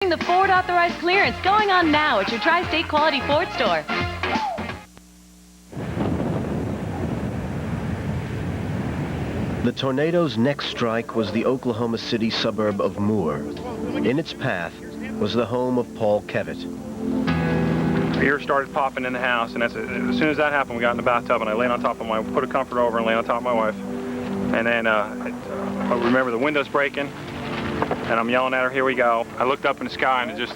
During the Ford authorized clearance going on now at your Tri-State Quality Ford store. The tornado's next strike was the Oklahoma City suburb of Moore. In its path was the home of Paul Kevitt. The ear started popping in the house, and as soon as that happened, we got in the bathtub, and I laid on top of put a comforter over and laid on top of my wife. And then I remember the windows breaking, and I'm yelling at her, here we go. I looked up in the sky, and just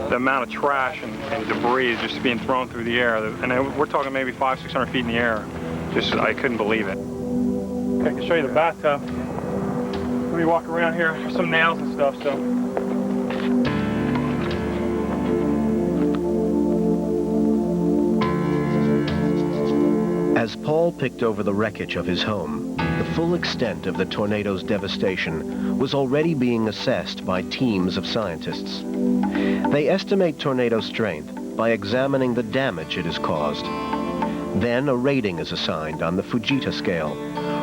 the amount of trash and debris just being thrown through the air. And we're talking maybe 500, 600 feet in the air. Just, I couldn't believe it. I can show you the bathtub. Let me walk around here. There's some nails and stuff, so. As Paul picked over the wreckage of his home, the full extent of the tornado's devastation was already being assessed by teams of scientists. They estimate tornado strength by examining the damage it has caused. Then a rating is assigned on the Fujita scale,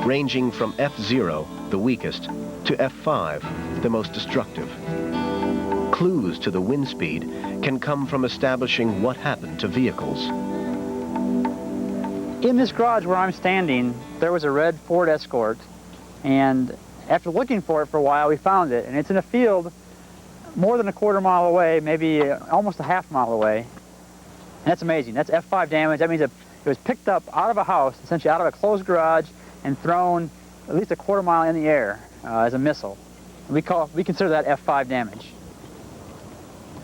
ranging from F0, the weakest, to F5, the most destructive. Clues to the wind speed can come from establishing what happened to vehicles. In this garage where I'm standing, there was a red Ford Escort, and after looking for it for a while, we found it, and it's in a field more than a quarter mile away, maybe almost a half mile away. And that's amazing. That's F5 damage. That means it was picked up out of a house, essentially out of a closed garage, and thrown at least a quarter mile in the air as a missile. We consider that F5 damage.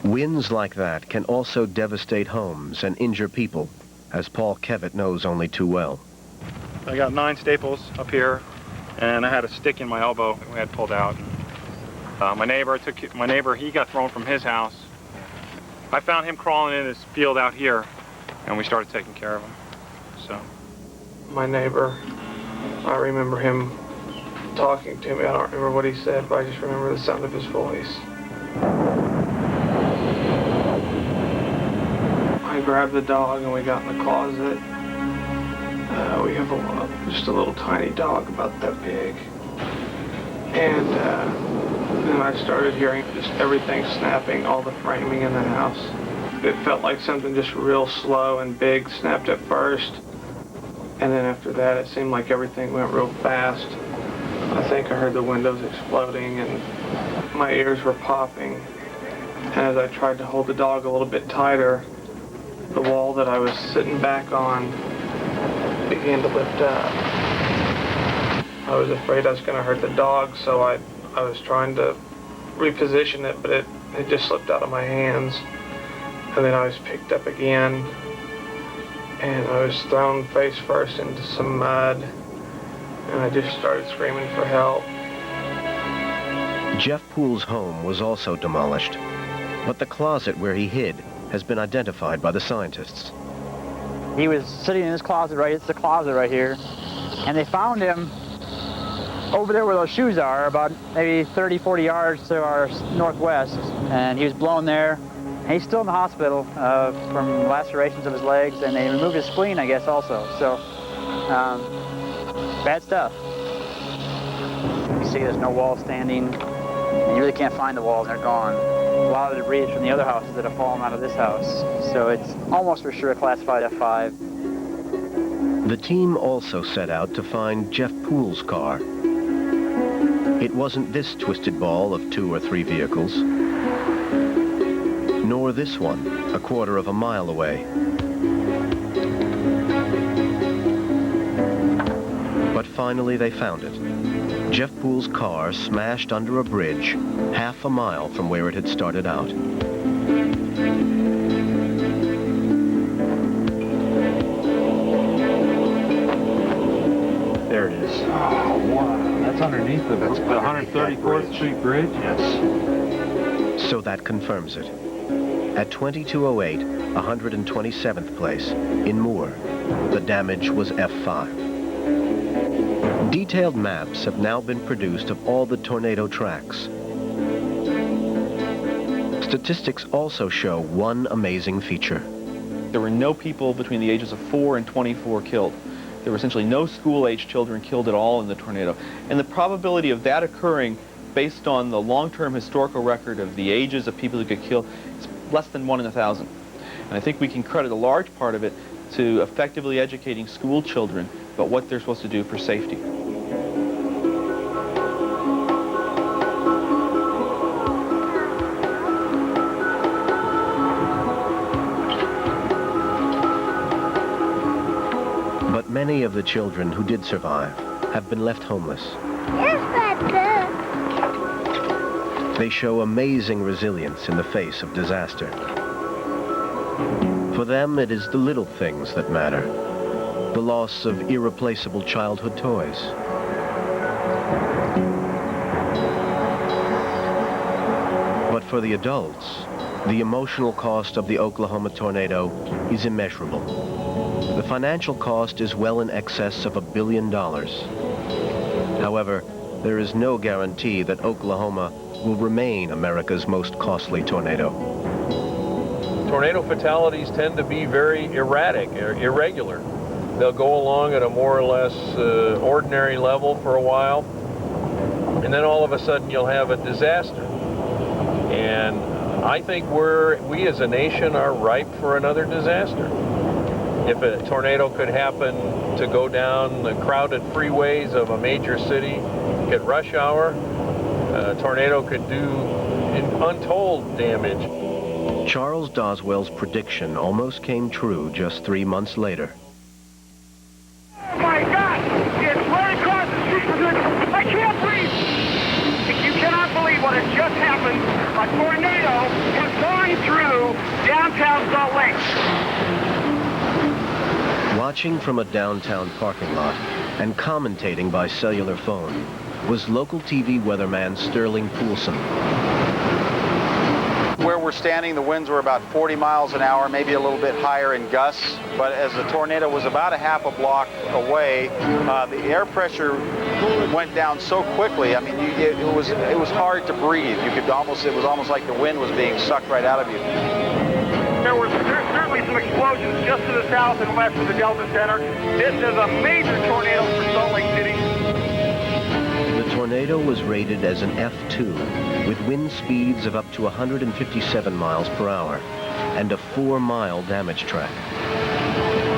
Winds like that can also devastate homes and injure people, as Paul Kevitt knows only too well. I got 9 staples up here, and I had a stick in my elbow we had pulled out. My neighbor, he got thrown from his house. I found him crawling in this field out here, and we started taking care of him. So, my neighbor, I remember him talking to me. I don't remember what he said, but I just remember the sound of his voice. I grabbed the dog and we got in the closet. We have just a little tiny dog about that big. And then I started hearing just everything snapping, all the framing in the house. It felt like something just real slow and big snapped at first. And then after that, it seemed like everything went real fast. I think I heard the windows exploding and my ears were popping. And as I tried to hold the dog a little bit tighter, the wall that I was sitting back on began to lift up. I was afraid I was going to hurt the dog, so I was trying to reposition it, but it just slipped out of my hands. And then I was picked up again, and I was thrown face first into some mud, and I just started screaming for help. Jeff Poole's home was also demolished, but the closet where he hid has been identified by the scientists. He was sitting in his closet, right? It's the closet right here. And they found him over there where those shoes are, about maybe 30, 40 yards to our northwest. And he was blown there. And he's still in the hospital from lacerations of his legs, and they removed his spleen, I guess, also. So, bad stuff. You see there's no wall standing. And you really can't find the walls, they're gone. A lot of debris is from the other houses that have fallen out of this house. So it's almost for sure classified F5. The team also set out to find Jeff Poole's car. It wasn't this twisted ball of 2 or 3 vehicles, nor this one, a quarter of a mile away. But finally they found it. Jeff Poole's car smashed under a bridge half a mile from where it had started out. There it is. Oh, wow. That's underneath the 134th Street Bridge? Yes. So that confirms it. At 2208, 127th place, in Moore, the damage was F5. Detailed maps have now been produced of all the tornado tracks. Statistics also show one amazing feature. There were no people between the ages of 4 and 24 killed. There were essentially no school-age children killed at all in the tornado. And the probability of that occurring based on the long-term historical record of the ages of people who get killed, it's less than 1 in 1,000. And I think we can credit a large part of it to effectively educating school children about what they're supposed to do for safety. But many of the children who did survive have been left homeless. They show amazing resilience in the face of disaster. For them, it is the little things that matter. The loss of irreplaceable childhood toys. But for the adults, the emotional cost of the Oklahoma tornado is immeasurable. The financial cost is well in excess of $1 billion. However, there is no guarantee that Oklahoma will remain America's most costly tornado. Tornado fatalities tend to be very erratic, irregular. They'll go along at a more or less ordinary level for a while, and then all of a sudden you'll have a disaster. And I think we as a nation are ripe for another disaster. If a tornado could happen to go down the crowded freeways of a major city at rush hour, a tornado could do untold damage. Charles Doswell's prediction almost came true just 3 months later. Oh my God! It's right across the street from this. I can't breathe! You cannot believe what has just happened. A tornado has gone through downtown Salt Lake. Watching from a downtown parking lot and commentating by cellular phone was local TV weatherman Sterling Poulsen. Where we're standing, the winds were about 40 miles an hour, maybe a little bit higher in gusts, but as the tornado was about a half a block away, the air pressure went down so quickly. I mean, it was hard to breathe. It was almost like the wind was being sucked right out of you. There's certainly some explosions just to the south and west of the Delta Center. This is a major tornado for Salt Lake City. The tornado was rated as an F2 with wind speeds of up to 157 miles per hour and a 4-mile damage track.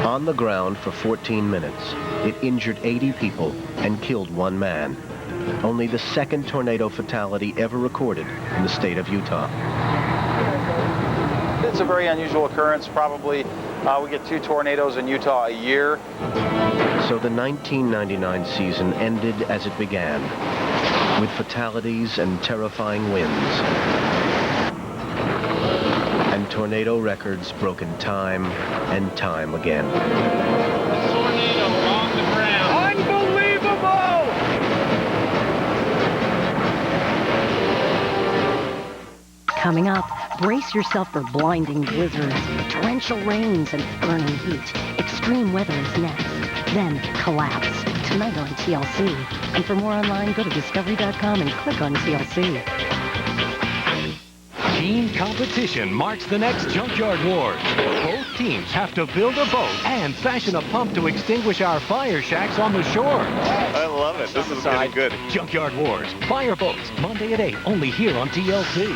On the ground for 14 minutes, it injured 80 people and killed 1 man. Only the second tornado fatality ever recorded in the state of Utah. It's a very unusual occurrence. Probably we get 2 tornadoes in Utah a year. So the 1999 season ended as it began, with fatalities and terrifying winds. And tornado records broken time and time again. Tornado on the ground. Unbelievable! Coming up, brace yourself for blinding blizzards, torrential rains, and burning heat. Extreme weather is next. Then collapse. Tonight on TLC. And for more online, go to discovery.com and click on TLC. Team competition marks the next Junkyard Wars. Both teams have to build a boat and fashion a pump to extinguish our fire shacks on the shore. I love it. This is getting good. Junkyard Wars. Fire boats. Monday at 8. Only here on TLC.